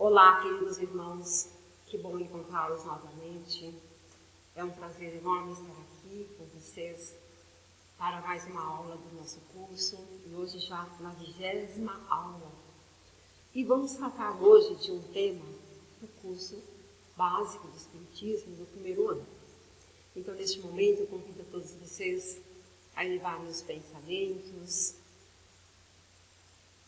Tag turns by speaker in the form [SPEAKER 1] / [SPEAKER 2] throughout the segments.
[SPEAKER 1] Olá, queridos irmãos, que bom encontrá-los novamente. É um prazer enorme estar aqui com vocês para mais uma aula do nosso curso, e hoje já na 20ª aula. E vamos tratar hoje de um tema do curso básico do Espiritismo do primeiro ano. Então, neste momento, eu convido a todos vocês a elevarem os pensamentos,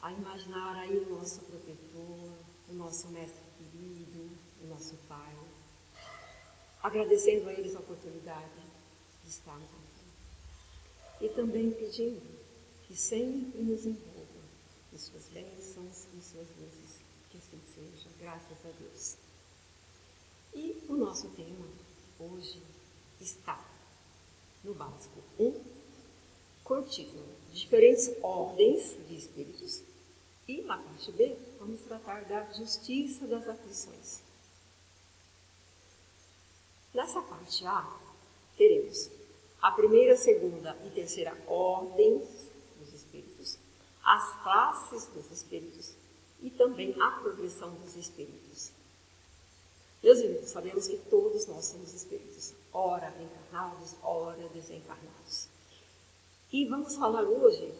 [SPEAKER 1] a imaginar aí o nosso protetor, o nosso mestre querido, o nosso Pai, agradecendo a eles a oportunidade de estarmos aqui. E também pedindo que sempre nos envolvam em suas bênçãos e suas luzes, que assim seja, graças a Deus. E o nosso tema hoje está no básico 1, curtículo, diferentes ordens de espíritos. E na parte B, vamos tratar da justiça das aflições. Nessa parte A, teremos a primeira, segunda e terceira ordens dos espíritos, as classes dos espíritos e também a progressão dos espíritos. Meus irmãos, sabemos que todos nós somos espíritos, ora encarnados, ora desencarnados. E vamos falar hoje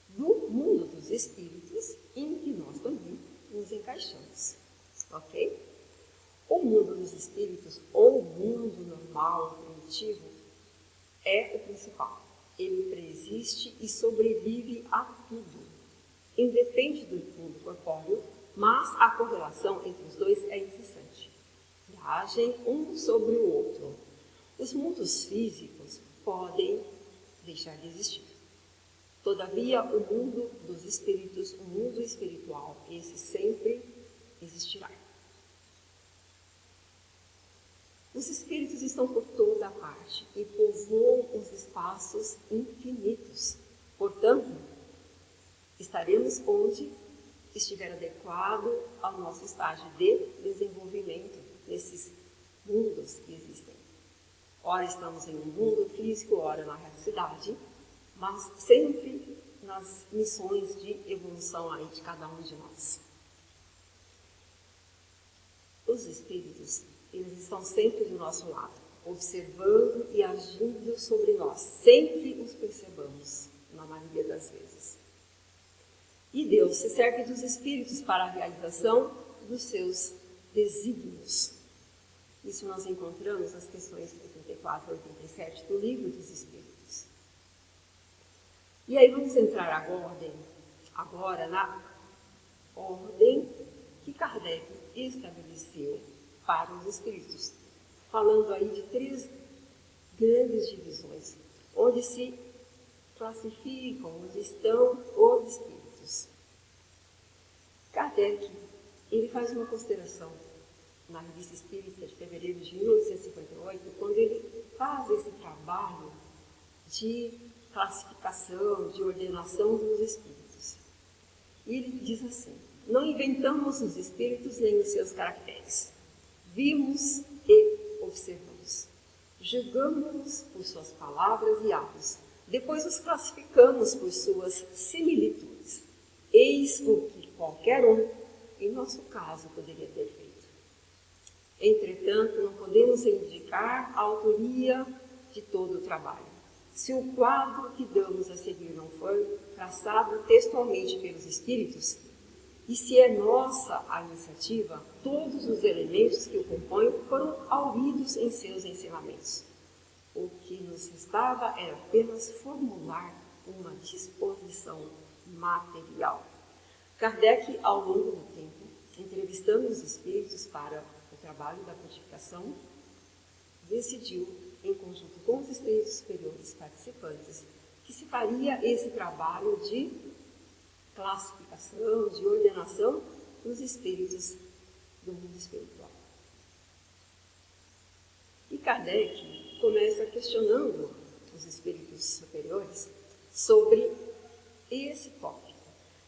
[SPEAKER 1] do mundo dos espíritos em que nós também nos encaixamos, ok? O mundo dos espíritos, ou o mundo normal, primitivo, é o principal. Ele preexiste e sobrevive a tudo. Independe do mundo corpóreo, mas a correlação entre os dois é incessante. Agem um sobre o outro. Os mundos físicos podem deixar de existir. Todavia, o mundo dos espíritos, o mundo espiritual, esse sempre existirá. Os espíritos estão por toda parte e povoam os espaços infinitos. Portanto, estaremos onde estiver adequado ao nosso estágio de desenvolvimento nesses mundos que existem. Ora estamos em um mundo físico, ora na realidade, mas sempre nas missões de evolução aí de cada um de nós. Os espíritos, eles estão sempre do nosso lado, observando e agindo sobre nós. Sempre os percebamos, na maioria das vezes. E Deus se serve dos espíritos para a realização dos seus desígnios. Isso nós encontramos nas questões 84 e 87 do Livro dos Espíritos. E aí vamos entrar agora na ordem que Kardec estabeleceu para os espíritos, falando aí de 3 grandes divisões, onde se classificam, onde estão os espíritos. Kardec, ele faz uma consideração na Revista Espírita de fevereiro de 1858, quando ele faz esse trabalho de classificação, de ordenação dos espíritos. E ele diz assim: não inventamos os espíritos nem os seus caracteres. Vimos e observamos. Julgamos-nos por suas palavras e atos. Depois os classificamos por suas similitudes. Eis o que qualquer um, em nosso caso, poderia ter feito. Entretanto, não podemos indicar a autoria de todo o trabalho. Se o quadro que damos a seguir não for traçado textualmente pelos espíritos, e se é nossa a iniciativa, todos os elementos que o compõem foram hauridos em seus ensinamentos. O que nos restava era apenas formular uma disposição material. Kardec, ao longo do tempo, entrevistando os espíritos para o trabalho da codificação, decidiu, em conjunto com os espíritos superiores participantes, que se faria esse trabalho de classificação, de ordenação dos espíritos do mundo espiritual. E Kardec começa questionando os espíritos superiores sobre esse tópico.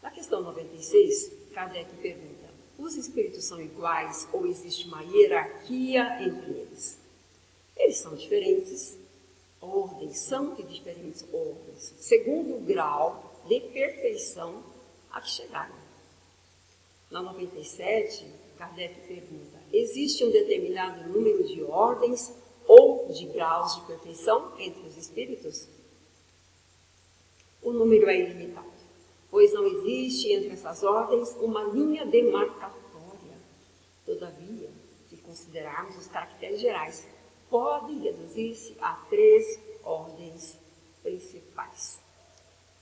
[SPEAKER 1] Na questão 96, Kardec pergunta: os espíritos são iguais ou existe uma hierarquia entre eles? Eles são diferentes ordens, são de diferentes ordens, segundo o grau de perfeição a que chegaram. Na 97, Kardec pergunta: existe um determinado número de ordens ou de graus de perfeição entre os espíritos? O número é ilimitado, pois não existe entre essas ordens uma linha demarcatória. Todavia, se considerarmos os caracteres gerais, podem reduzir-se a 3 ordens principais.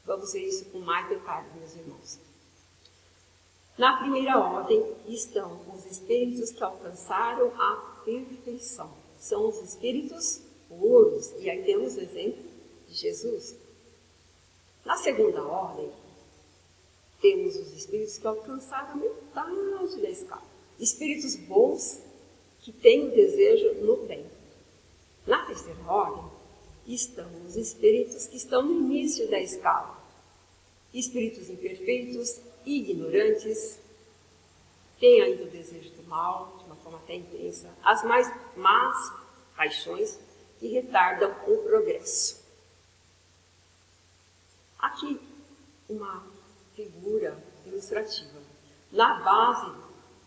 [SPEAKER 1] Vamos ver isso com mais detalhe, meus irmãos. Na primeira ordem estão os espíritos que alcançaram a perfeição. São os espíritos puros. E aí temos o exemplo de Jesus. Na segunda ordem, temos os espíritos que alcançaram a metade da escala. Espíritos bons que têm o desejo no bem. Na terceira ordem, estão os espíritos que estão no início da escala. Espíritos imperfeitos, ignorantes, têm ainda o desejo do mal, de uma forma até intensa, as mais más paixões que retardam o progresso. Aqui, uma figura ilustrativa. Na base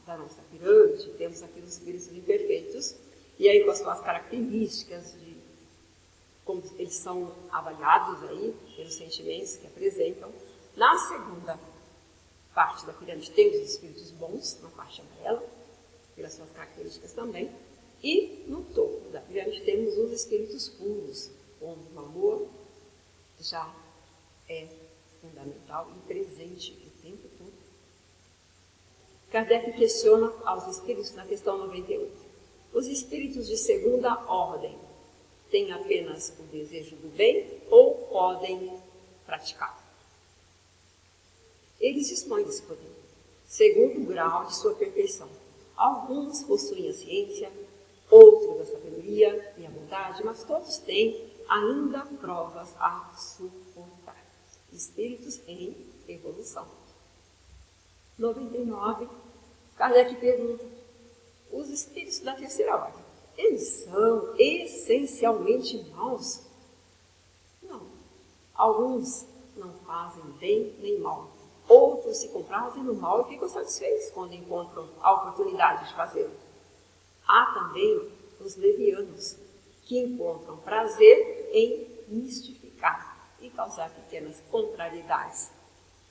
[SPEAKER 1] da nossa pirâmide, temos aqui os espíritos imperfeitos, e aí com as suas características de como eles são avaliados aí, pelos sentimentos que apresentam. Na segunda parte da pirâmide temos os espíritos bons, na parte amarela, pelas suas características também. E no topo da pirâmide temos os espíritos puros, onde o amor já é fundamental e presente o tempo todo. Kardec questiona aos espíritos na questão 98. Os espíritos de segunda ordem têm apenas o desejo do bem ou podem praticar? Eles dispõem desse poder, segundo o grau de sua perfeição. Alguns possuem a ciência, outros a sabedoria e a bondade, mas todos têm ainda provas a suportar. Espíritos em evolução. 99, Kardec pergunta: os espíritos da terceira ordem, eles são essencialmente maus? Não. Alguns não fazem bem nem mal. Outros se comprazem no mal e ficam satisfeitos quando encontram a oportunidade de fazê-lo. Há também os levianos, que encontram prazer em mistificar e causar pequenas contrariedades,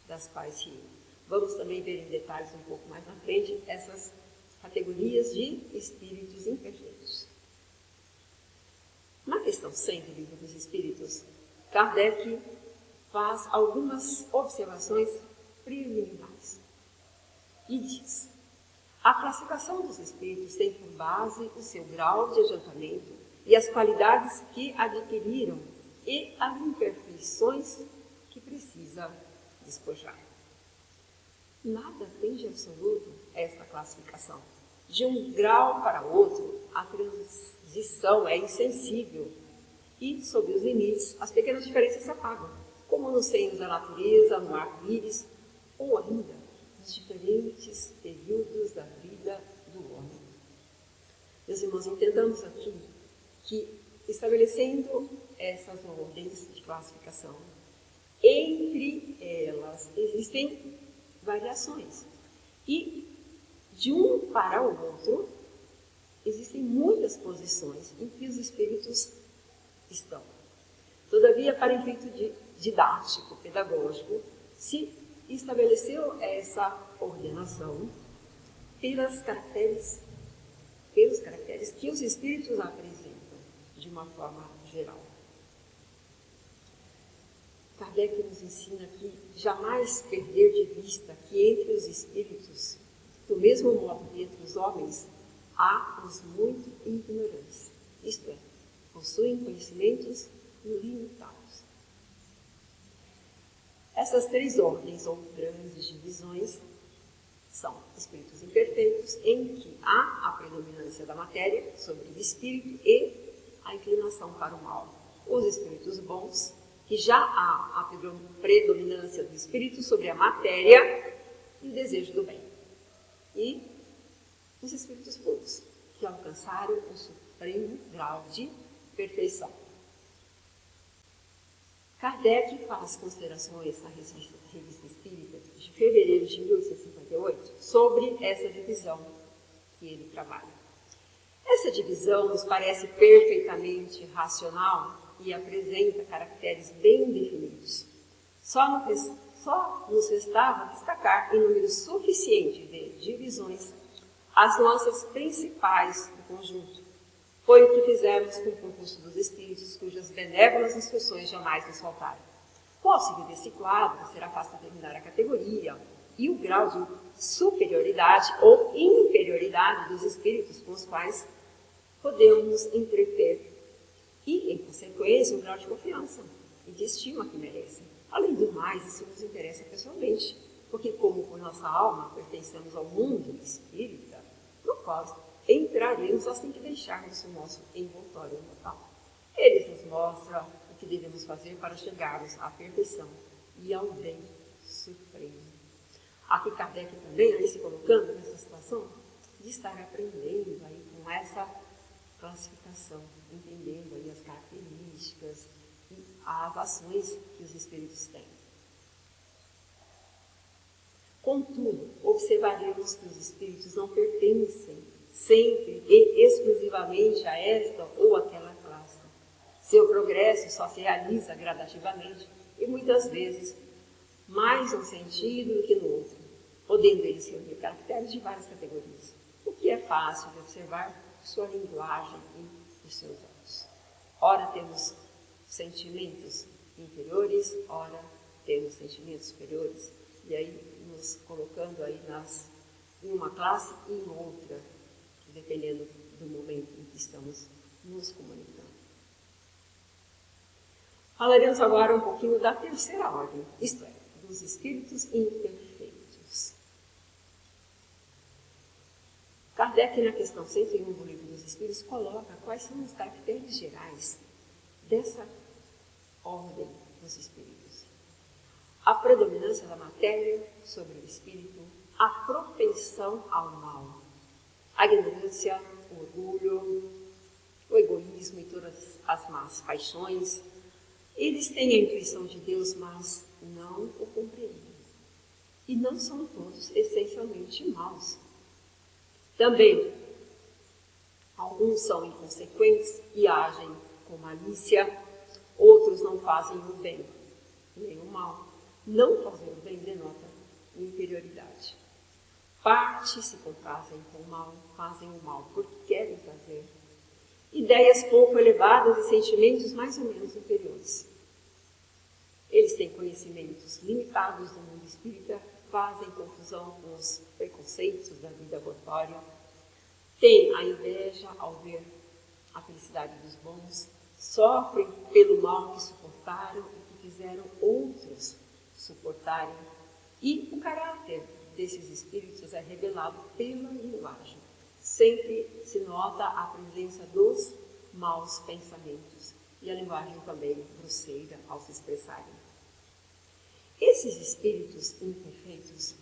[SPEAKER 1] das quais se vamos também ver em detalhes um pouco mais na frente essas categorias de espíritos imperfeitos. Na questão 100 do Livro dos Espíritos, Kardec faz algumas observações preliminares e diz: a classificação dos espíritos tem por base o seu grau de adiantamento e as qualidades que adquiriram e as imperfeições que precisa despojar. Nada tem de absoluto esta classificação. De um grau para outro, a transição é insensível e, sob os limites, as pequenas diferenças se apagam, como nos seios da natureza, no arco-íris, ou ainda nos diferentes períodos da vida do homem. Meus irmãos, entendamos aqui que, estabelecendo essas ordens de classificação, entre elas existem variações. E, de um para o outro, existem muitas posições em que os espíritos estão. Todavia, para efeito didático, pedagógico, se estabeleceu essa ordenação pelos caracteres que os espíritos apresentam, de uma forma geral. Kardec nos ensina que jamais perder de vista que entre os espíritos, do mesmo modo que entre os homens, há os muito ignorantes, isto é, possuem conhecimentos limitados. Essas 3 ordens ou grandes divisões são espíritos imperfeitos, em que há a predominância da matéria sobre o espírito e a inclinação para o mal. Os espíritos bons, que já há a predominância do espírito sobre a matéria e o desejo do bem. E os espíritos puros, que alcançaram o supremo grau de perfeição. Kardec faz considerações na Revista Espírita de fevereiro de 1859 38, sobre essa divisão que ele trabalha. Essa divisão nos parece perfeitamente racional e apresenta caracteres bem definidos. Só nos restava destacar em número suficiente de divisões as nuances principais do conjunto. Foi o que fizemos com o concurso dos espíritos, cujas benévolas instruções jamais nos faltaram. Com o auxílio desse quadro, será fácil determinar a categoria e o grau de superioridade ou inferioridade dos espíritos com os quais podemos nos entreter e, em consequência, um grau de confiança e de estima que merecem. Além do mais, isso nos interessa pessoalmente, porque como por nossa alma pertencemos ao mundo espírita, no qual entraremos assim que deixarmos o nosso envoltório mortal. Eles nos mostram o que devemos fazer para chegarmos à perfeição e ao bem supremo. Aqui Kardec também, aí se colocando nessa situação, de estar aprendendo aí com essa classificação, entendendo aí as características e as ações que os espíritos têm. Contudo, observaremos que os espíritos não pertencem sempre e exclusivamente a esta ou aquela classe. Seu progresso só se realiza gradativamente e muitas vezes mais num sentido do que no outro, podendo eles reunir caracteres de várias categorias, o que é fácil de observar por sua linguagem e por seus olhos. Ora temos sentimentos inferiores, ora temos sentimentos superiores, e aí nos colocando aí em uma classe e em outra, dependendo do momento em que estamos nos comunicando. Falaremos agora um pouquinho da terceira ordem, isto é, dos espíritos imperfeitos. Kardec, na questão 101 do Livro dos Espíritos, coloca quais são os caracteres gerais dessa ordem dos espíritos. A predominância da matéria sobre o espírito, a propensão ao mal, a ignorância, o orgulho, o egoísmo e todas as más paixões. Eles têm a intuição de Deus, mas não o compreendem. E não são todos essencialmente maus. Também, alguns são inconsequentes e agem com malícia, outros não fazem o bem, nem o mal. Não fazer o bem denota inferioridade. Parte se comprazem com o mal, fazem o mal porque querem fazer. Ideias pouco elevadas e sentimentos mais ou menos inferiores. Eles têm conhecimentos limitados do mundo espírita, fazem confusão com os preconceitos da vida corpórea, têm a inveja ao ver a felicidade dos bons, sofrem pelo mal que suportaram e que fizeram outros suportarem, e o caráter desses espíritos é revelado pela linguagem. Sempre se nota a presença dos maus pensamentos e a linguagem também grosseira ao se expressarem. Esses espíritos imperfeitos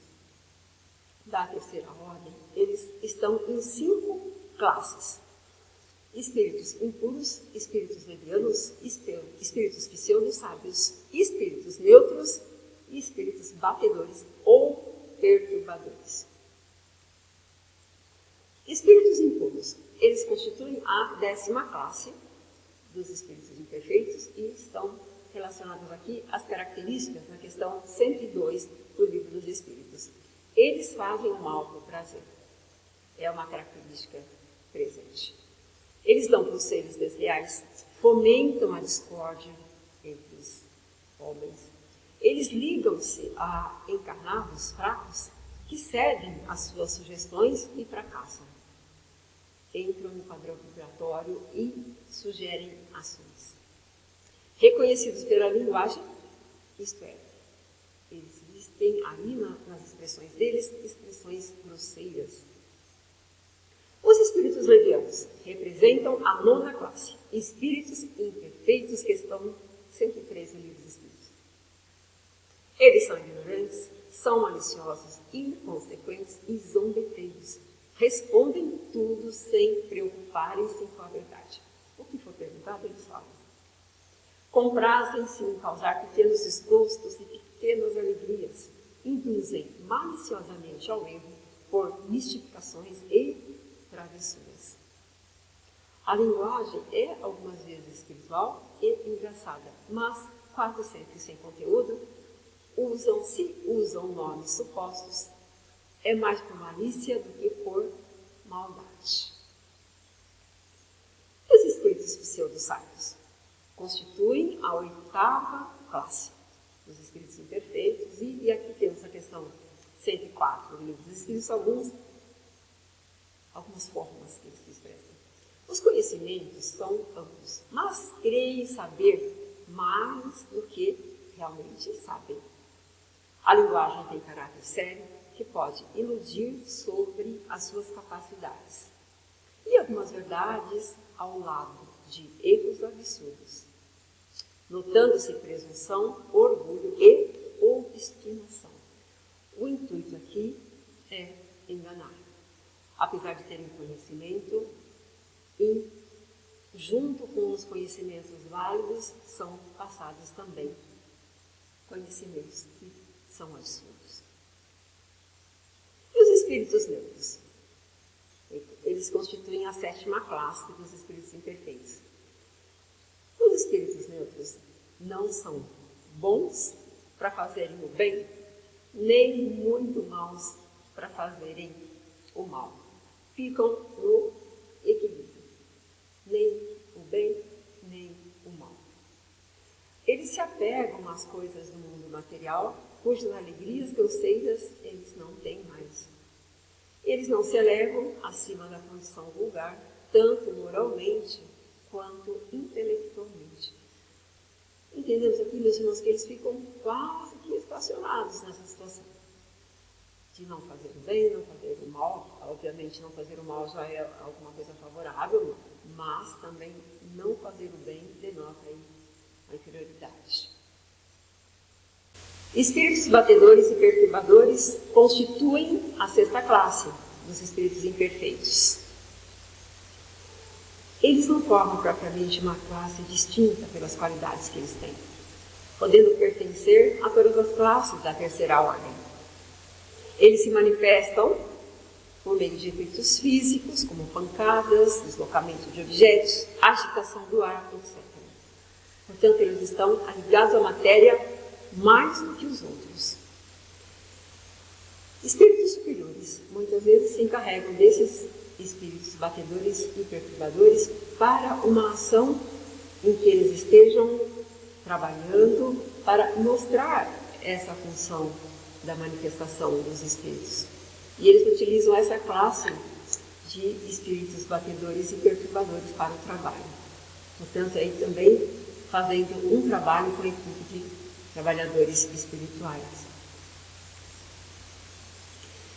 [SPEAKER 1] da terceira ordem, eles estão em 5 classes. Espíritos impuros, espíritos levianos, espíritos pseudo-sábios, espíritos neutros e espíritos batedores ou perturbadores. Espíritos impuros, eles constituem a 10ª classe dos espíritos imperfeitos e estão relacionados aqui às características na questão 102 do Livro dos Espíritos. Eles fazem o mal por prazer. É uma característica presente. Eles dão conselhos desleais, fomentam a discórdia entre os homens. Eles ligam-se a encarnados fracos que cedem às suas sugestões e fracassam. Entram no padrão vibratório e sugerem ações. Reconhecidos pela linguagem, isto é, existem ali nas expressões deles, expressões grosseiras. Os espíritos levianos representam a 9ª classe, espíritos imperfeitos, questão 113 do Livro dos Espíritos. Eles são ignorantes, são maliciosos, inconsequentes e zombeteiros. Respondem tudo sem preocuparem-se com a verdade. O que for perguntado, eles falam. Comprazem-se em causar pequenos desgostos e pequenas alegrias. induzem maliciosamente ao erro por mistificações e travessuras. A linguagem é algumas vezes espiritual e engraçada, mas quase sempre sem conteúdo. Usam nomes supostos, é mais por malícia do que por maldade. Os espíritos pseudo-sábios constituem a 8ª classe dos espíritos imperfeitos, e aqui temos a questão 104 do Livro dos Espíritos, algumas formas que eles expressam. Os conhecimentos são amplos, mas creem saber mais do que realmente sabem. A linguagem tem caráter sério, que pode iludir sobre as suas capacidades. E algumas verdades ao lado de erros absurdos, notando-se presunção, orgulho e obstinação. O intuito aqui é enganar. Apesar de terem conhecimento, e junto com os conhecimentos válidos, são passados também conhecimentos que são absurdos. E os espíritos neutros? Eles constituem a 7ª classe dos espíritos imperfeitos. Os espíritos neutros não são bons para fazerem o bem, nem muito maus para fazerem o mal. Ficam no equilíbrio. Nem o bem, nem o mal. Eles se apegam às coisas do mundo material, cujas alegrias grosseiras eles não têm mais. Eles não se elevam acima da condição vulgar, tanto moralmente quanto intelectualmente. Entendemos aqui, meus irmãos, que eles ficam quase que estacionados nessa situação de não fazer o bem, não fazer o mal. Obviamente, não fazer o mal já é alguma coisa favorável, mas também não fazer o bem denota aí a inferioridade. Espíritos batedores e perturbadores constituem a 6ª classe dos espíritos imperfeitos. Eles não formam propriamente uma classe distinta pelas qualidades que eles têm, podendo pertencer a todas as classes da 3ª ordem. Eles se manifestam por meio de efeitos físicos, como pancadas, deslocamento de objetos, agitação do ar, etc. Portanto, eles estão ligados à matéria mais do que os outros. Espíritos superiores muitas vezes se encarregam desses espíritos batedores e perturbadores para uma ação em que eles estejam trabalhando para mostrar essa função da manifestação dos espíritos. E eles utilizam essa classe de espíritos batedores e perturbadores para o trabalho. Portanto, aí também fazendo um trabalho com a equipe de trabalhadores espirituais.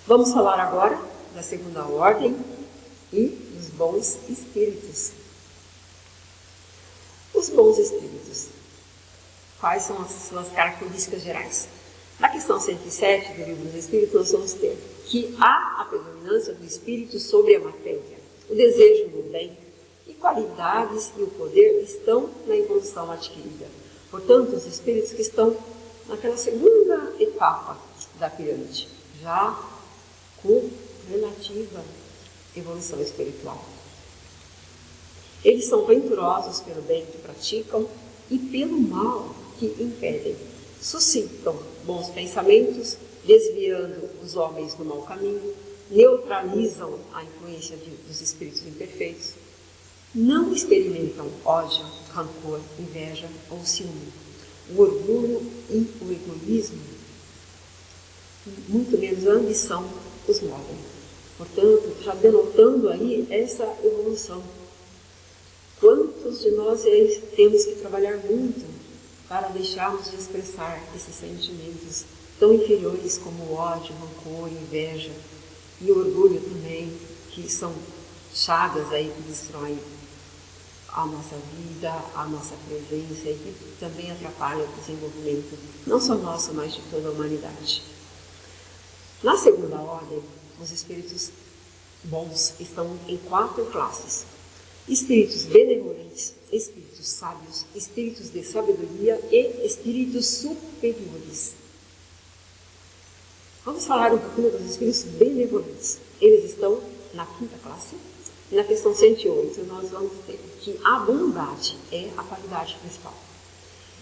[SPEAKER 1] Vamos falar agora da 2ª ordem e dos bons espíritos. Os bons espíritos. Quais são as suas características gerais? Na questão 107 do Livro dos Espíritos, nós vamos ter que há a predominância do espírito sobre a matéria, o desejo do bem e qualidades e o poder estão na evolução adquirida. Portanto, os espíritos que estão naquela 2ª etapa da pirâmide, já com relativa evolução espiritual. Eles são venturosos pelo bem que praticam e pelo mal que impedem. Suscitam bons pensamentos, desviando os homens do mau caminho, neutralizam a influência dos espíritos imperfeitos, não experimentam ódio, rancor, inveja ou ciúme, o orgulho e o egoísmo, muito menos a ambição, os movem. Portanto, já denotando aí essa evolução. Quantos de nós temos que trabalhar muito para deixarmos de expressar esses sentimentos tão inferiores como o ódio, rancor, inveja e orgulho também, que são chagas aí que destroem a nossa vida, a nossa presença e que também atrapalham o desenvolvimento, não só nosso, mas de toda a humanidade. Na 2ª ordem, os espíritos bons estão em 4 classes. Espíritos benevolentes, espíritos sábios, espíritos de sabedoria e espíritos superiores. Vamos falar um pouquinho dos espíritos benevolentes. Eles estão na 5ª classe. Na questão 108, nós vamos ter que a bondade é a qualidade principal.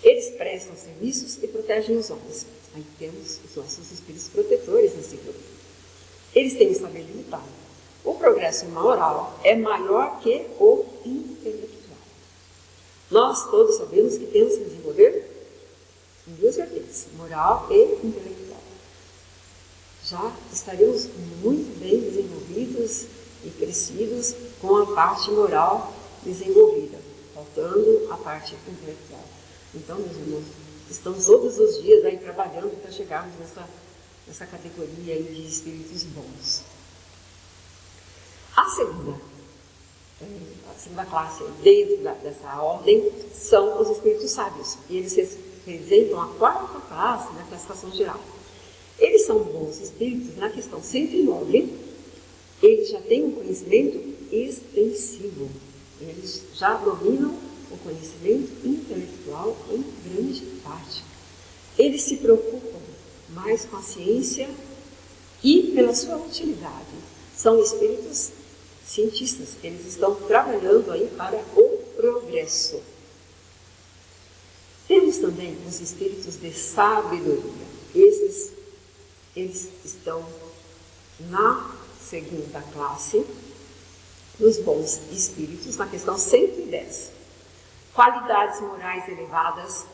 [SPEAKER 1] Eles prestam serviços e protegem os homens. Aí temos os nossos espíritos protetores nesse grupo. Eles têm um saber limitado. O progresso moral é maior que o intelectual. Nós todos sabemos que temos que desenvolver em 2 vertentes, moral e intelectual. Já estaremos muito bem desenvolvidos e crescidos com a parte moral desenvolvida, faltando a parte intelectual. Então, meus irmãos, estamos todos os dias aí trabalhando para chegarmos nessa categoria aí de espíritos bons. A segunda classe dentro dessa ordem são os espíritos sábios. E eles representam a 4ª classe na classificação geral. Eles são bons espíritos. Na questão 109, eles já têm um conhecimento extensivo. Eles já dominam o conhecimento intelectual em grande parte. Eles se preocupam mais com a ciência e pela sua utilidade. São espíritos cientistas. Eles estão trabalhando aí para o progresso. Temos também os espíritos de sabedoria. Eles estão na 2ª classe dos bons espíritos, na questão 110. Qualidades morais elevadas,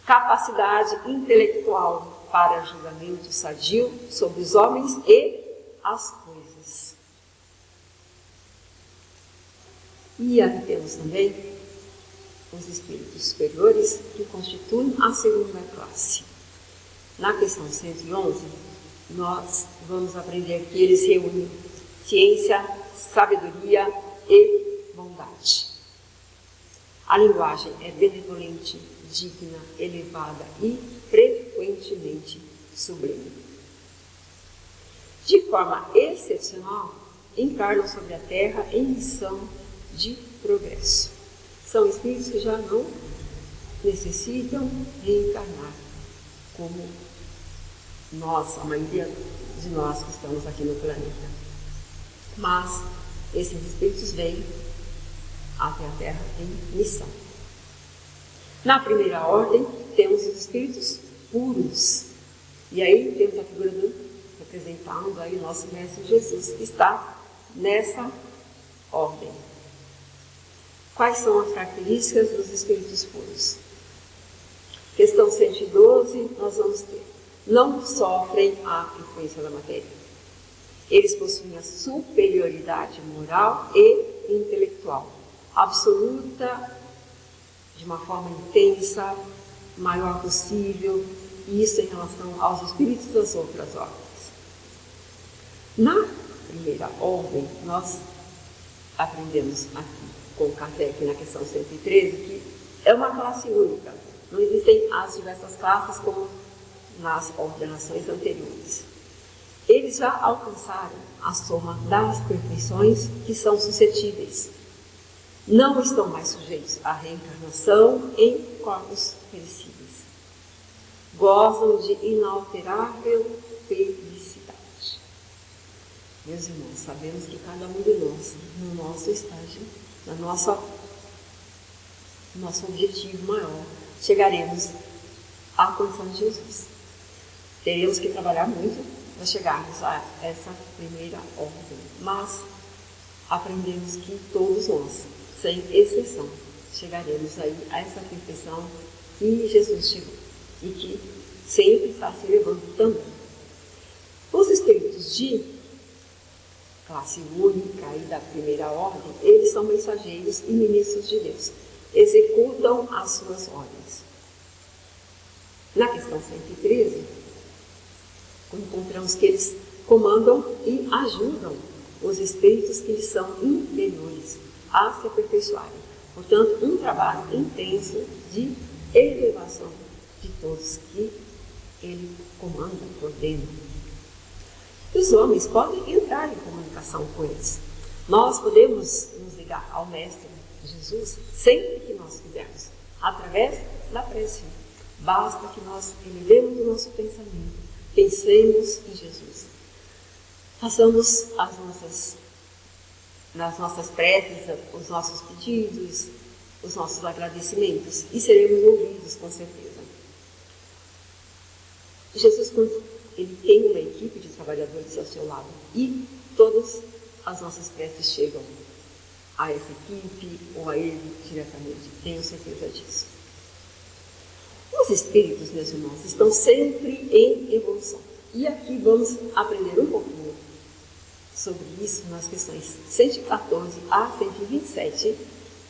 [SPEAKER 1] capacidade intelectual para julgamento sadio sobre os homens e as coisas. E aqui temos também os espíritos superiores que constituem a 2ª classe. Na questão 111, nós vamos aprender que eles reúnem ciência, sabedoria e bondade. A linguagem é benevolente, digna, elevada e frequentemente sublime. De forma excepcional, encarnam sobre a Terra em missão de progresso. São espíritos que já não necessitam reencarnar, como nós, a maioria de nós que estamos aqui no planeta. Mas esses espíritos vêm até a Terra em missão. Na primeira ordem, temos os espíritos puros. E aí temos a figura representando aí o nosso Mestre Jesus, que está nessa ordem. Quais são as características dos espíritos puros? Questão 112, nós vamos ter. Não sofrem a influência da matéria. Eles possuem a superioridade moral e intelectual, absoluta, de uma forma intensa, maior possível, e isso em relação aos espíritos das outras ordens. Na primeira ordem, nós aprendemos aqui com Kardec na questão 113 que é uma classe única. Não existem as diversas classes como nas ordenações anteriores. Eles já alcançaram a soma das perfeições que são suscetíveis. Não estão mais sujeitos à reencarnação em corpos perecíveis. Gozam de inalterável felicidade. Meus irmãos, sabemos que cada um de nós, no nosso estágio, nosso objetivo maior, chegaremos à condição de Jesus. Teremos que trabalhar muito para chegarmos a essa primeira ordem, mas aprendemos que todos nós, sem exceção, chegaremos aí a essa perfeição que Jesus chegou e que sempre está se elevando também. Os espíritos de classe única e da primeira ordem, eles são mensageiros e ministros de Deus, executam as suas ordens. Na questão 113, encontramos que eles comandam e ajudam os espíritos que lhes são inferiores a se aperfeiçoarem. Portanto, um trabalho intenso de elevação de todos que ele comanda, coordena. Os homens podem entrar em comunicação com eles. Nós podemos nos ligar ao Mestre Jesus sempre que nós quisermos, através da prece. Basta que nós elevemos o nosso pensamento, pensemos em Jesus. Façamos nas nossas preces, os nossos pedidos, os nossos agradecimentos e seremos ouvidos com certeza. Jesus, ele tem uma equipe de trabalhadores ao seu lado e todas as nossas preces chegam a essa equipe ou a ele diretamente, tenho certeza disso. Os espíritos, meus irmãos, estão sempre em evolução. E aqui vamos aprender um pouquinho sobre isso nas questões 114 a 127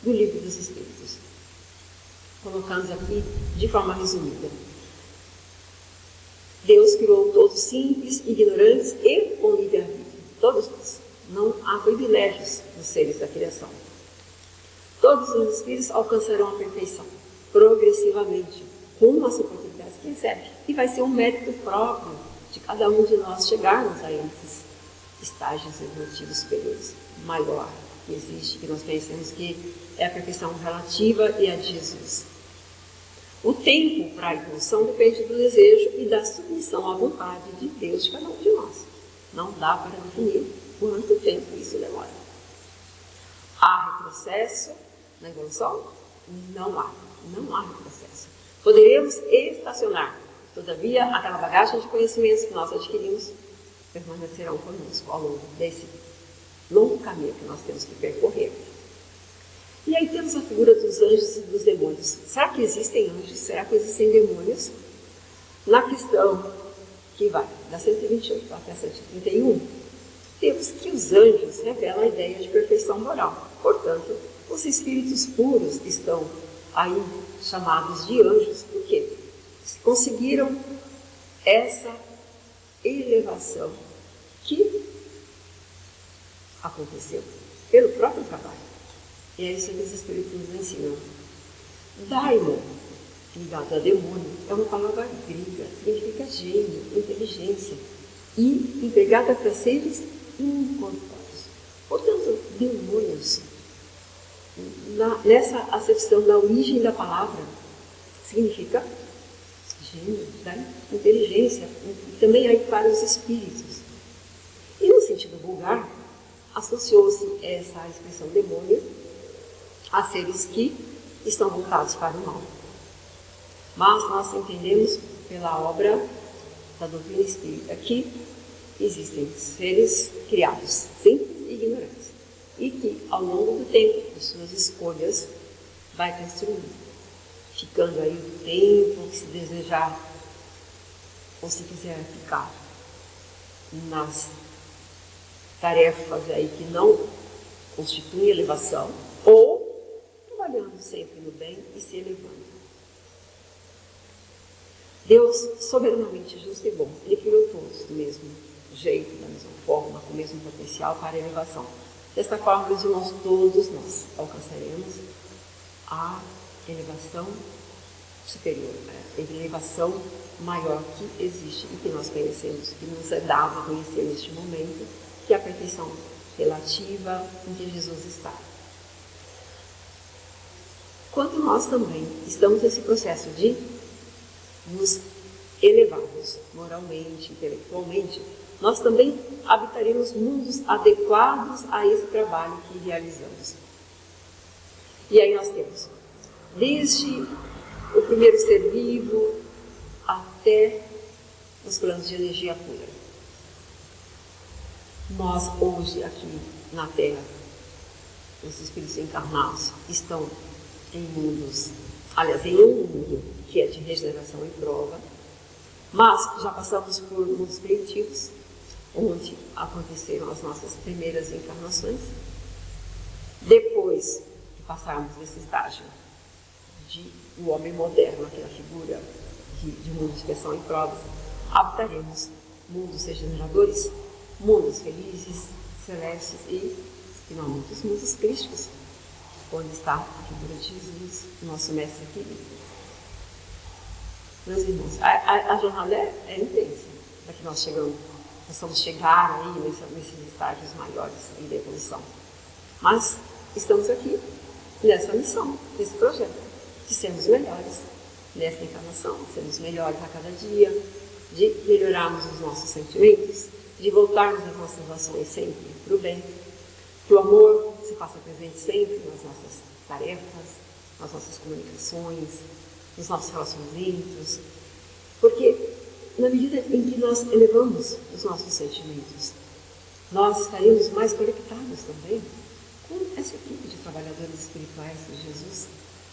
[SPEAKER 1] do Livro dos Espíritos. Colocamos aqui de forma resumida. Deus criou todos simples, ignorantes e com livre-arbítrio. Todos nós. Não há privilégios nos seres da criação. Todos os espíritos alcançarão a perfeição, progressivamente, com as oportunidades que recebem. E vai ser um mérito próprio de cada um de nós chegarmos a esses estágios evolutivos superiores. Maior que existe, que nós conhecemos que é a perfeição relativa e a de Jesus. O tempo para a evolução depende do desejo e da submissão à vontade de Deus de cada um de nós. Não dá para definir quanto tempo isso demora. Há retrocesso na evolução? Não há retrocesso. Poderemos estacionar, todavia, aquela bagagem de conhecimentos que nós adquirimos permanecerão conosco ao longo desse longo caminho que nós temos que percorrer. E aí temos a figura dos anjos e dos demônios. Será que existem anjos? Será que existem demônios? Na questão que vai da 128 até 131, temos que os anjos revelam a ideia de perfeição moral. Portanto, os espíritos puros estão aí chamados de anjos, porque conseguiram essa elevação que aconteceu pelo próprio trabalho. E é isso que os espíritos nos ensinam. Daimon, ligado a demônio, é uma palavra grega, significa gênio, inteligência, e empregada para seres incorpóreos. Portanto, demônios, nessa acepção da origem da palavra, significa gênio, inteligência, e também aí para os espíritos. E no sentido vulgar, associou-se essa expressão demônio a seres que estão voltados para o mal. Mas nós entendemos pela obra da doutrina espírita que existem seres criados simples e ignorantes e que ao longo do tempo, de suas escolhas, vai construindo, ficando aí o tempo que se desejar ou se quiser ficar nas tarefas aí que não constituem elevação ou trabalhando sempre no bem e se elevando. Deus, soberanamente justo e bom, Ele criou todos do mesmo jeito, da mesma forma, com o mesmo potencial para a elevação. Desta forma, meus irmãos, todos nós alcançaremos a elevação superior, a elevação maior que existe e que nós conhecemos, que nos é dado a conhecer neste momento, que é a perfeição relativa em que Jesus está. Quando nós também estamos nesse processo de nos elevarmos moralmente, intelectualmente, nós também habitaremos mundos adequados a esse trabalho que realizamos. E aí nós temos, desde o primeiro ser vivo até os planos de energia pura. Nós hoje aqui na Terra, os espíritos encarnados estão em mundos, aliás, em um mundo que é de regeneração e prova, mas já passamos por mundos primitivos, onde aconteceram as nossas primeiras encarnações. Depois de passarmos desse estágio de o homem moderno, aquela figura de mundo de expressão e provas, habitaremos mundos regeneradores, mundos felizes, celestes e, finalmente, os mundos crísticos, onde está a figura de Jesus, nosso mestre querido. Meus irmãos, a jornada é intensa, para que nós possamos chegar aí nesses estágios maiores de evolução. Mas estamos aqui nessa missão, nesse projeto, de sermos melhores nesta encarnação, sermos melhores a cada dia, de melhorarmos os nossos sentimentos, de voltarmos as nossas relações sempre para o bem, que o amor se faça presente sempre nas nossas tarefas, nas nossas comunicações, nos nossos relacionamentos, porque na medida em que nós elevamos os nossos sentimentos, nós estaremos mais conectados também com essa equipe de trabalhadores espirituais de Jesus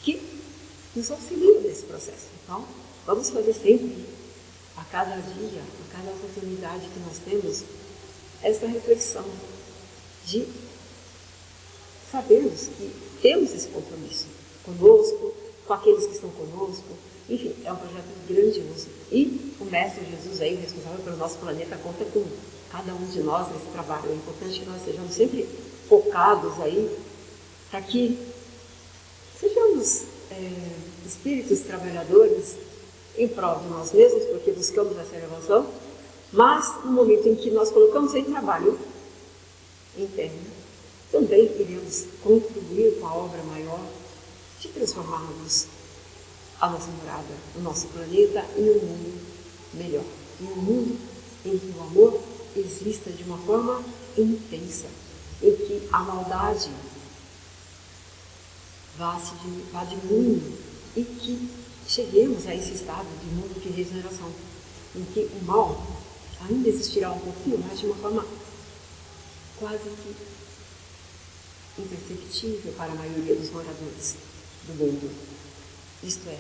[SPEAKER 1] que nos auxiliam nesse processo. Então, vamos fazer sempre, a cada dia, a cada oportunidade que nós temos, essa reflexão de sabermos que temos esse compromisso conosco, com aqueles que estão conosco. Enfim, é um projeto grandioso. E o Mestre Jesus aí, responsável pelo nosso planeta, conta com cada um de nós nesse trabalho. É importante que nós sejamos sempre focados aí para que sejamos espíritos trabalhadores em prol de nós mesmos, porque buscamos essa elevação, mas no momento em que nós colocamos em trabalho interno, também iremos contribuir com a obra maior de transformarmos a nossa morada, o nosso planeta em um mundo melhor, em um mundo em que o amor exista de uma forma intensa, em que a maldade vá diminuindo e que cheguemos a esse estado de mundo de regeneração, em que o mal ainda existirá um pouquinho, mas de uma forma quase que imperceptível para a maioria dos moradores do mundo. Isto é,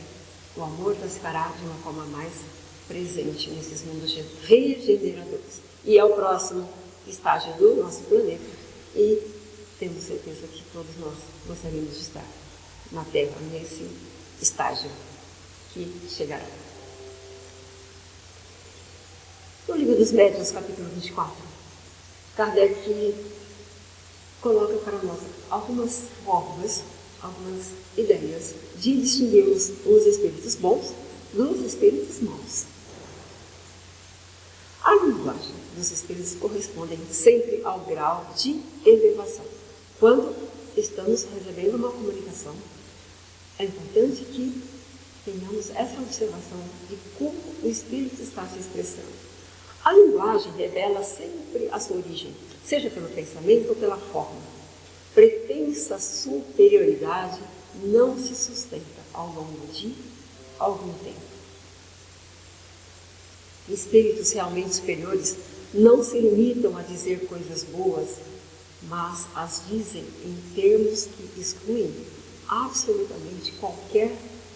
[SPEAKER 1] o amor transfará de uma forma mais presente nesses mundos regeneradores. E é o próximo estágio do nosso planeta. E temos certeza que todos nós gostaríamos de estar na Terra nesse estágio que chegará. No Livro dos Médiuns, capítulo 24, Kardec coloca para nós algumas formas, algumas ideias de distinguirmos os espíritos bons dos espíritos maus. A linguagem dos espíritos corresponde sempre ao grau de elevação. Quando estamos recebendo uma comunicação, é importante que tenhamos essa observação de como o espírito está se expressando. A linguagem revela sempre a sua origem, seja pelo pensamento ou pela forma. Pretensa superioridade não se sustenta ao longo de algum tempo. Espíritos realmente superiores não se limitam a dizer coisas boas, mas as dizem em termos que excluem absolutamente qualquer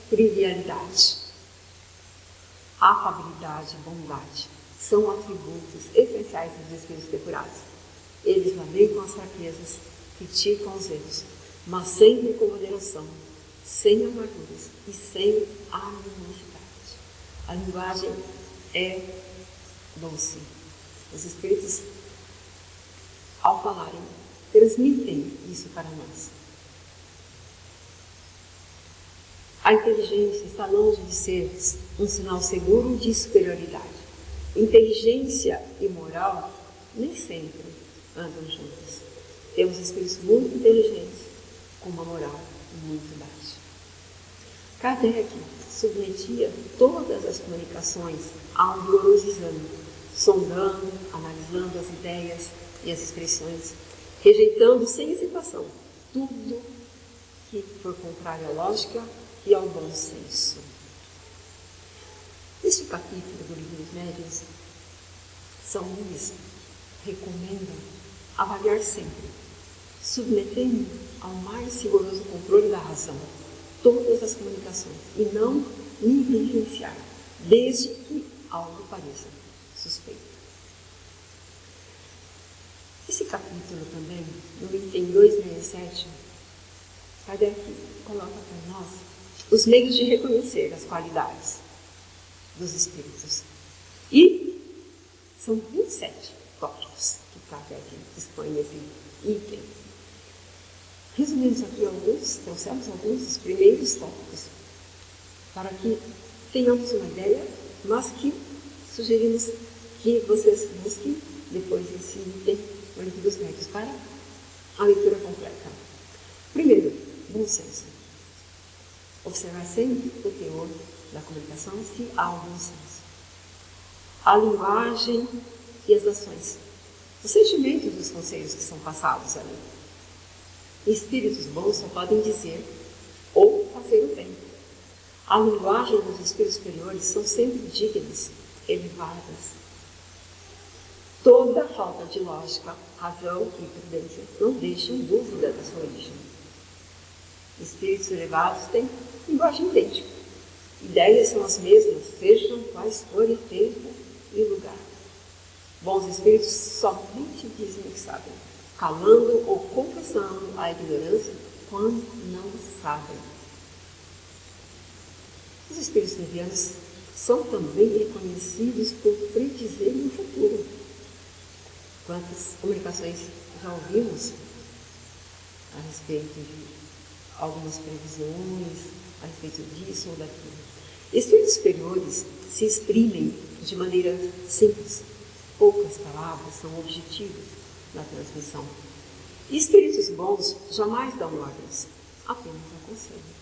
[SPEAKER 1] trivialidade. Afabilidade e bondade são atributos essenciais dos espíritos depurados. Eles lamentam as fraquezas, criticam os erros, mas sempre com moderação, sem amarguras e sem animosidade. A linguagem é doce. Os espíritos, ao falarem, transmitem isso para nós. A inteligência está longe de ser um sinal seguro de superioridade. Inteligência e moral nem sempre andam juntas. Temos espíritos muito inteligentes com uma moral muito baixa. Kardec submetia todas as comunicações a um rigoroso exame, sondando, analisando as ideias e as expressões, rejeitando sem hesitação tudo que for contrário à lógica e ao bom senso. Neste capítulo do Livro dos Médiuns, São Luís recomenda avaliar sempre, submetendo ao mais rigoroso controle da razão todas as comunicações e não negligenciar, desde que algo pareça suspeito. Esse capítulo também, no item 267, Kardec coloca para nós os meios de reconhecer as qualidades dos espíritos. E são 27 tópicos que Kardec expõe nesse item. Resumimos aqui trouxemos alguns dos primeiros tópicos, para que tenhamos uma ideia, mas que sugerimos que vocês busquem depois esse item no Livro dos Médiuns para a leitura completa. Primeiro, bom senso. Observar sempre o teor da comunicação se há algum senso. a linguagem e as ações, os sentimentos dos conselhos que são passados ali. Espíritos bons só podem dizer ou fazer o bem. A linguagem dos espíritos superiores são sempre dignas, elevadas. Toda falta de lógica, razão e prudência não deixam dúvida da sua origem. Espíritos elevados têm linguagem idêntica. Ideias são as mesmas, sejam quais forem tempo e lugar. Bons espíritos somente dizem o que sabem, calando ou confessando a ignorância quando não sabem. Os espíritos levianos são também reconhecidos por predizerem o futuro. Quantas comunicações já ouvimos a respeito de algumas previsões, a respeito disso ou daquilo. Espíritos superiores se exprimem de maneira simples. Poucas palavras são objetivas na transmissão. E espíritos bons jamais dão ordens, apenas aconselham.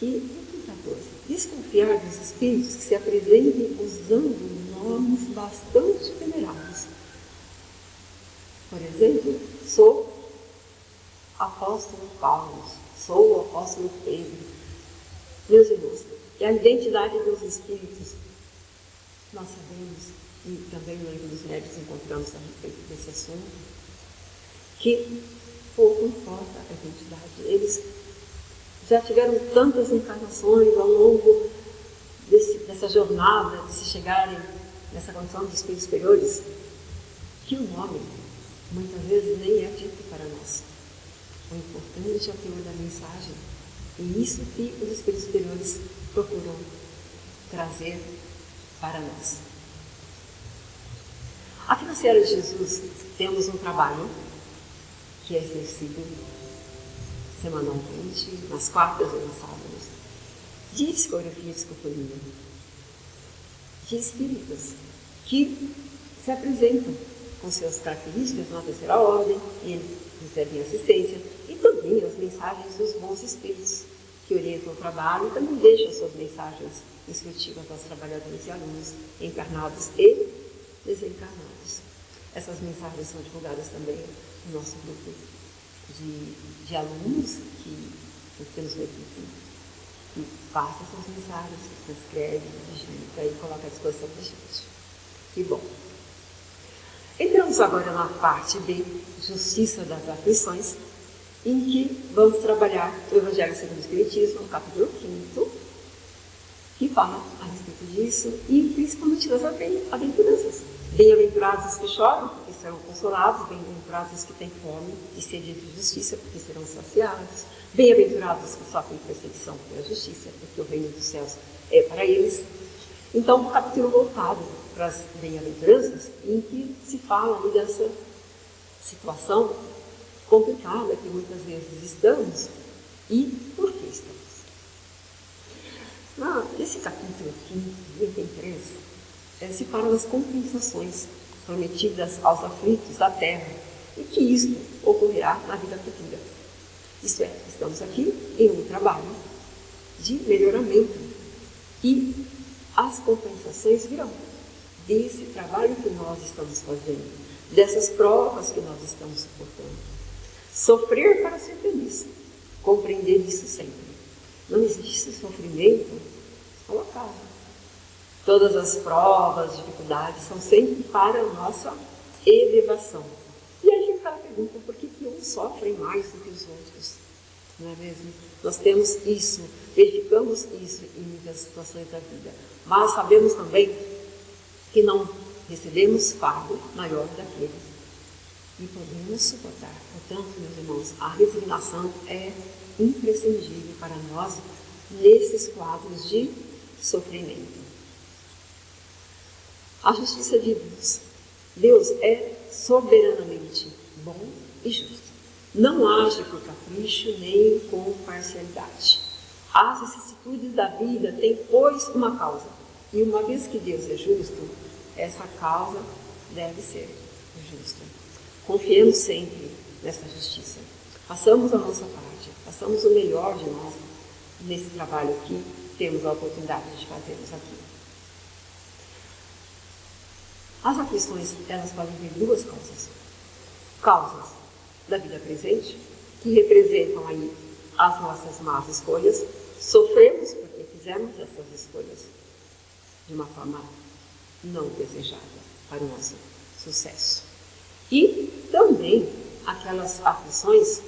[SPEAKER 1] E, item 14, desconfiar dos espíritos que se apresentem usando nomes bastante venerados. Por exemplo, sou apóstolo Paulo, sou o apóstolo Pedro. Meus irmãos, e a identidade dos espíritos, nós sabemos, e também no livro dos médiuns encontramos a respeito desse assunto, que pouco importa a identidade. Eles já tiveram tantas encarnações ao longo dessa jornada, de se chegarem nessa condição de espíritos superiores, que o nome muitas vezes nem é dito para nós. O importante é o teor da mensagem, e isso que os espíritos superiores procuram trazer para nós. Aqui na Seara de Jesus temos um trabalho que é exercido semanalmente, nas quartas e nos sábados, de psicografia e psicofonia, de espíritas que se apresentam com suas características na terceira ordem, e eles recebem assistência, e também as mensagens dos bons espíritos que orientam o trabalho e também deixam suas mensagens instrutivas aos trabalhadores e alunos, encarnados e desencarnados. Essas mensagens são divulgadas também no nosso grupo de alunos que nós temos uma equipe que passa essas mensagens, que escreve, digita e coloca à disposição da gente. Que bom! Entramos agora na parte B, Justiça das Aflições, em que vamos trabalhar o Evangelho segundo o Espiritismo, no capítulo 5, que fala a respeito disso, e principalmente das aventuranças. Bem-aventurados os que choram, porque serão consolados. Bem-aventurados os que têm fome e sede de justiça, porque serão saciados. Bem-aventurados os que sofrem perseguição pela justiça, porque o reino dos céus é para eles. Então, um capítulo voltado para as bem-aventuranças, em que se fala ali dessa situação complicada que muitas vezes estamos e por que estamos. Nesse capítulo 5, item 3, se falam das compensações prometidas aos aflitos da terra e que isto ocorrerá na vida futura. Isto é, estamos aqui em um trabalho de melhoramento e as compensações virão desse trabalho que nós estamos fazendo, dessas provas que nós estamos suportando. Sofrer para ser feliz, compreender isso sempre. Não existe sofrimento ao acaso. Todas as provas, dificuldades são sempre para a nossa elevação. E aí fica a pergunta, por que uns sofrem mais do que os outros? Não é mesmo? Nós temos isso, verificamos isso em muitas situações da vida. Mas sabemos também que não recebemos fardo maior daquele e podemos suportar. Portanto, meus irmãos, a resignação é imprescindível para nós nesses quadros de sofrimento. A justiça de Deus. Deus é soberanamente bom e justo. Não age por capricho nem com parcialidade. As vicissitudes da vida têm, pois, uma causa. E uma vez que Deus é justo, essa causa deve ser justa. Confiemos sempre nessa justiça. Façamos a nossa parte, façamos o melhor de nós nesse trabalho que temos a oportunidade de fazermos aqui. As aflições, elas podem ter duas causas. Causas da vida presente, que representam aí as nossas más escolhas. Sofremos porque fizemos essas escolhas de uma forma não desejada para o nosso sucesso. E também aquelas aflições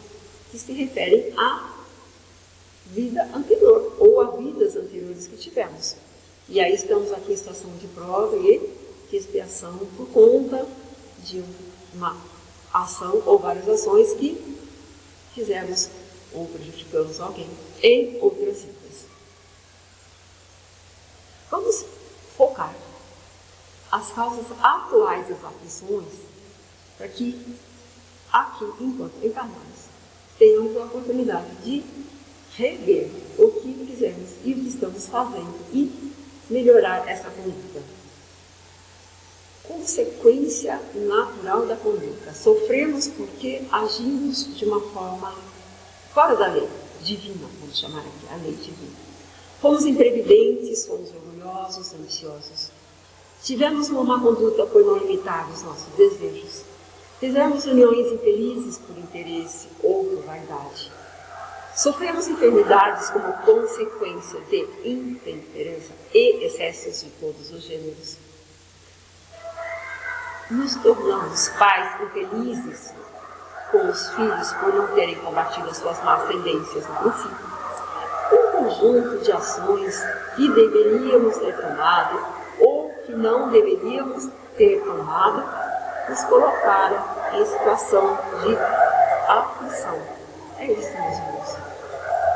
[SPEAKER 1] que se referem à vida anterior ou a vidas anteriores que tivemos. E aí estamos aqui em situação de prova e de expiação por conta de uma ação ou várias ações que fizemos ou prejudicamos alguém em outras vidas. Vamos focar as causas atuais das aflições para que aqui, enquanto encarnados, tenhamos a oportunidade de rever o que fizemos e o que estamos fazendo e melhorar essa conduta. Consequência natural da conduta. Sofremos porque agimos de uma forma fora da lei divina, vamos chamar aqui, a lei divina. Fomos imprevidentes, fomos orgulhosos, ambiciosos. Tivemos uma má conduta por não limitar os nossos desejos. Fizemos uniões infelizes por interesse ou por vaidade. Sofremos enfermidades como consequência de intemperança e excessos de todos os gêneros. Nos tornamos pais infelizes com os filhos por não terem combatido as suas más tendências no princípio. Um conjunto de ações que deveríamos ter tomado ou que não deveríamos ter tomado nos colocaram em situação de aflição. É isso, meus irmãos.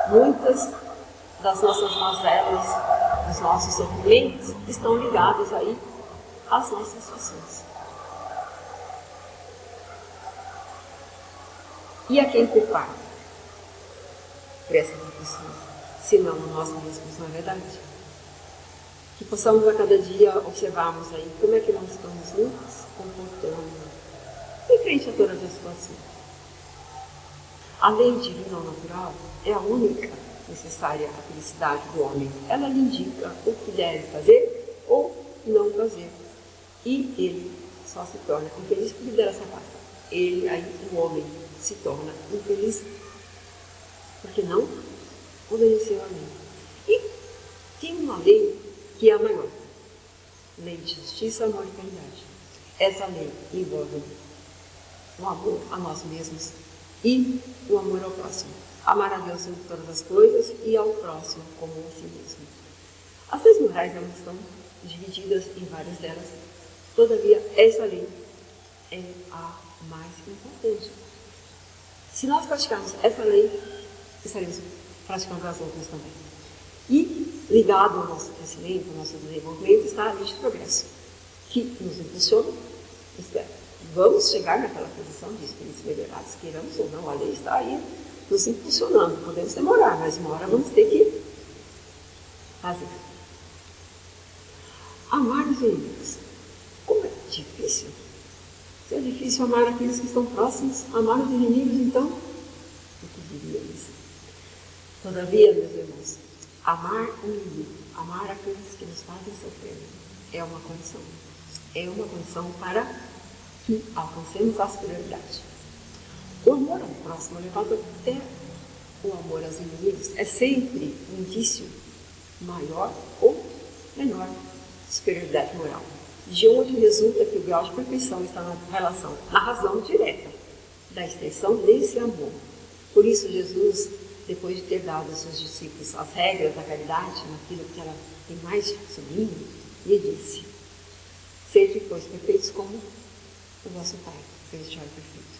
[SPEAKER 1] Muitas das nossas mazelas, dos nossos sofrimentos, estão ligados aí às nossas ações. E a quem culpar por essas aflições, se não a nós mesmos, não é verdade? Que possamos a cada dia observarmos aí como é que nós estamos nos comportando em frente a todas as situações. A lei divina ou natural é a única necessária à felicidade do homem. Ela lhe indica o que deve fazer ou não fazer. E ele só se torna infeliz porque dela se afasta. Ele, aí, o homem, se torna infeliz porque não obedeceu a lei. E tem uma lei que é a maior. Lei de justiça, amor e caridade. Essa lei envolve o amor a nós mesmos e o amor ao próximo. Amar a Deus sobre todas as coisas e ao próximo como a si mesmo. As leis morais elas estão divididas em várias delas. Todavia, essa lei é a mais importante. Se nós praticarmos essa lei, estaremos praticando as outras também. E ligado ao nosso crescimento, ao nosso desenvolvimento, está a lei de progresso, que nos impulsiona. Vamos chegar naquela posição de espíritos melhorados, queiramos ou não, a lei está aí nos impulsionando. Podemos demorar, mas uma hora vamos ter que fazer. Amar os inimigos. Como é difícil. Se é difícil amar aqueles que estão próximos, amar os inimigos, então, o que diria isso? Todavia, meus irmãos, amar o inimigo, amar aqueles que nos fazem sofrer, é uma condição. É uma condição para que alcancemos a superioridade. O amor ao próximo, levado até o amor aos inimigos, é sempre um indício maior ou menor de superioridade moral. De onde resulta que o grau de perfeição está na relação, na razão direta da extensão desse amor. Por isso, Jesus, depois de ter dado aos seus discípulos as regras da caridade, naquilo que ela tem mais sublime, lhe disse: sede, pois, perfeitos como o vosso Pai celestial é perfeito.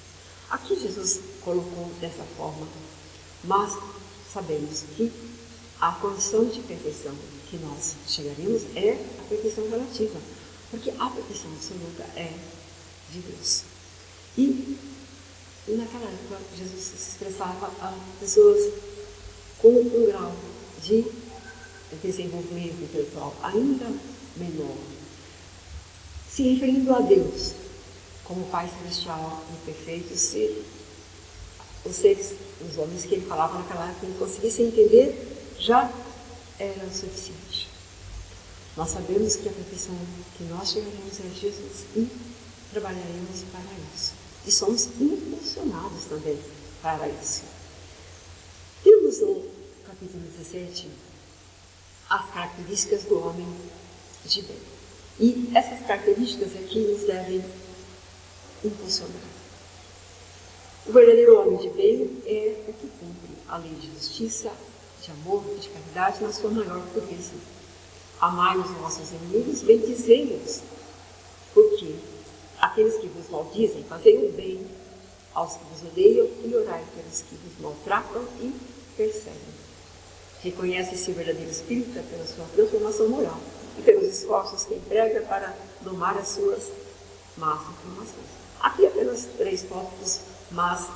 [SPEAKER 1] Aqui Jesus colocou dessa forma, mas sabemos que a condição de perfeição que nós chegaremos é a perfeição relativa, porque a perfeição absoluta é de Deus. E naquela época Jesus se expressava a pessoas com um grau de desenvolvimento intelectual ainda menor, se referindo a Deus como Pai Celestial e perfeito. Se os seres, os homens que ele falava naquela época, ele conseguissem entender, já era o suficiente. Nós sabemos que a perfeição que nós chegaremos é Jesus e trabalharemos para isso. E somos impulsionados também para isso. Temos no capítulo 17 as características do homem de bem. E essas características aqui nos devem impulsionar. O verdadeiro homem de bem é o que cumpre a lei de justiça, de amor, de caridade na sua maior pureza. Amai os vossos inimigos, bendizei-os, porque aqueles que vos maldizem, fazei o bem aos que vos odeiam e orai pelos que vos maltratam e perseguem. Reconhece-se o verdadeiro espírito pela sua transformação moral e pelos esforços que emprega para domar as suas más inclinações. Aqui apenas 3 tópicos, mas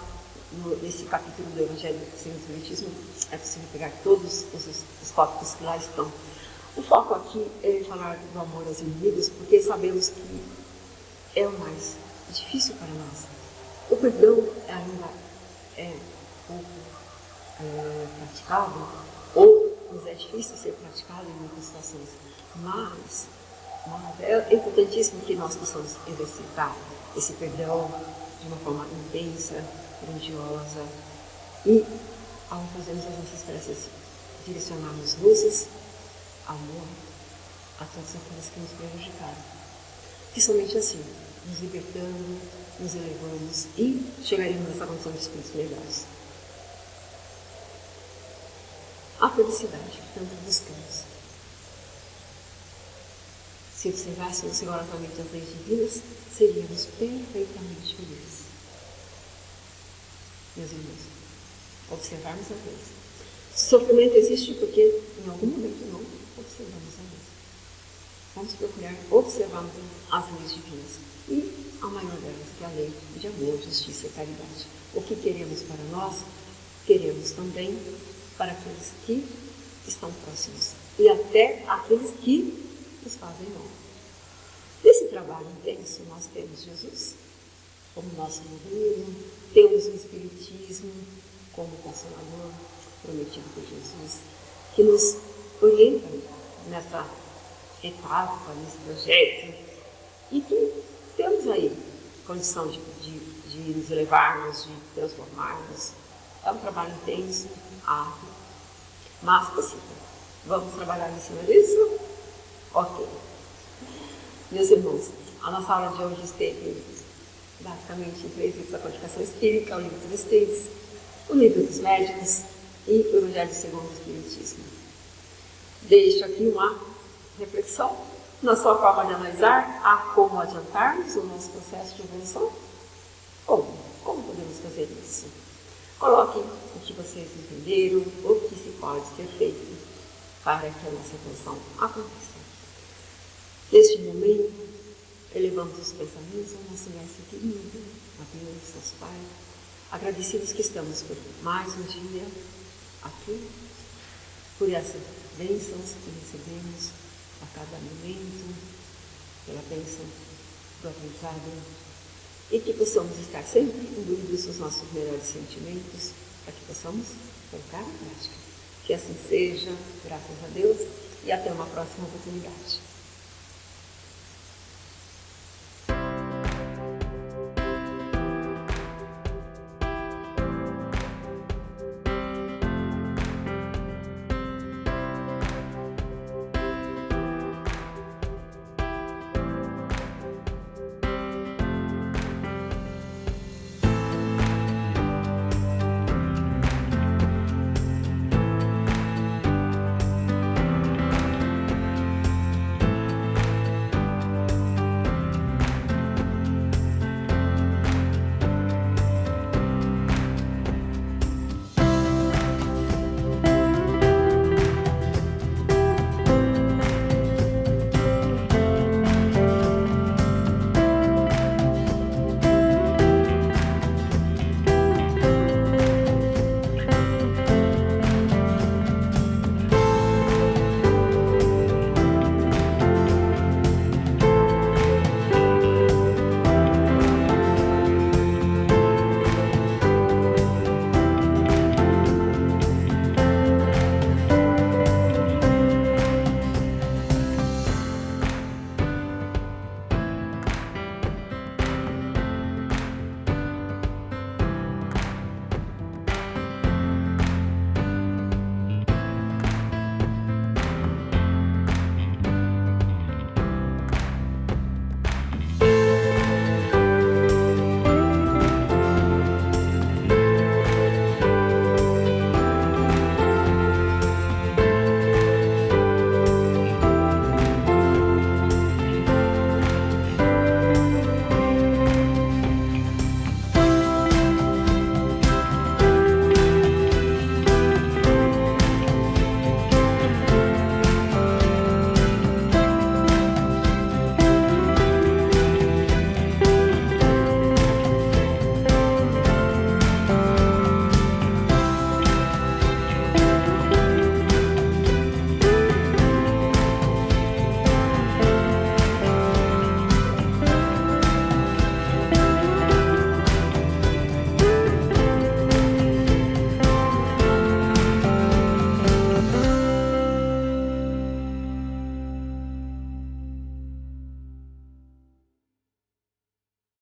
[SPEAKER 1] nesse capítulo do Evangelho segundo o Espiritismo é possível pegar todos os tópicos que lá estão. O foco aqui é falar do amor aos inimigos, porque sabemos que é o mais difícil para nós. O perdão ainda é pouco praticado, ou nos é difícil ser praticado em muitas situações, mas é importantíssimo que nós possamos exercitar esse perdão de uma forma intensa, grandiosa, e ao fazermos as nossas preces, direcionarmos luzes, amor a todos aqueles que nos prejudicaram. Que somente assim, nos libertando, nos elevamos e chegaremos nessa condição de espíritos melhores. A felicidade que tanto buscamos. Se observássemos rigorosamente as leis divinas, seríamos perfeitamente felizes. Meus irmãos, observarmos as leis. Sofrimento existe porque em algum momento não observamos a lei. Vamos procurar observarmos as leis divinas. E a maior delas, que é a lei de amor, justiça e caridade. O que queremos para nós, queremos também para aqueles que estão próximos e até aqueles que nos fazem mal. Nesse trabalho intenso, nós temos Jesus como nosso modelo, temos o Espiritismo como Consolador prometido por Jesus, que nos orienta nessa etapa, nesse projeto, e que temos aí condição de nos elevarmos, de transformarmos. É um trabalho intenso, árduo, mas possível. Vamos trabalhar em cima disso? Ok. Meus irmãos, a nossa aula de hoje esteve basicamente em 3 livros da codificação espírita, o livro dos Espíritos, o livro dos Médicos e o Evangelho segundo o Espiritismo. Deixo aqui uma reflexão na sua forma de analisar a como adiantarmos o nosso processo de evolução. Como podemos fazer isso? Coloquem o que vocês entenderam, o que se pode ser feito para que a nossa evolução aconteça. Neste momento, elevamos os pensamentos ao nosso mestre querido, a Deus, nosso Pai, agradecidos que estamos por mais um dia aqui, por essas bênçãos que recebemos a cada momento, pela bênção do aprendizado, e que possamos estar sempre imbuídos dos nossos melhores sentimentos, para que possamos colocar em prática. Que assim seja, graças a Deus, e até uma próxima oportunidade.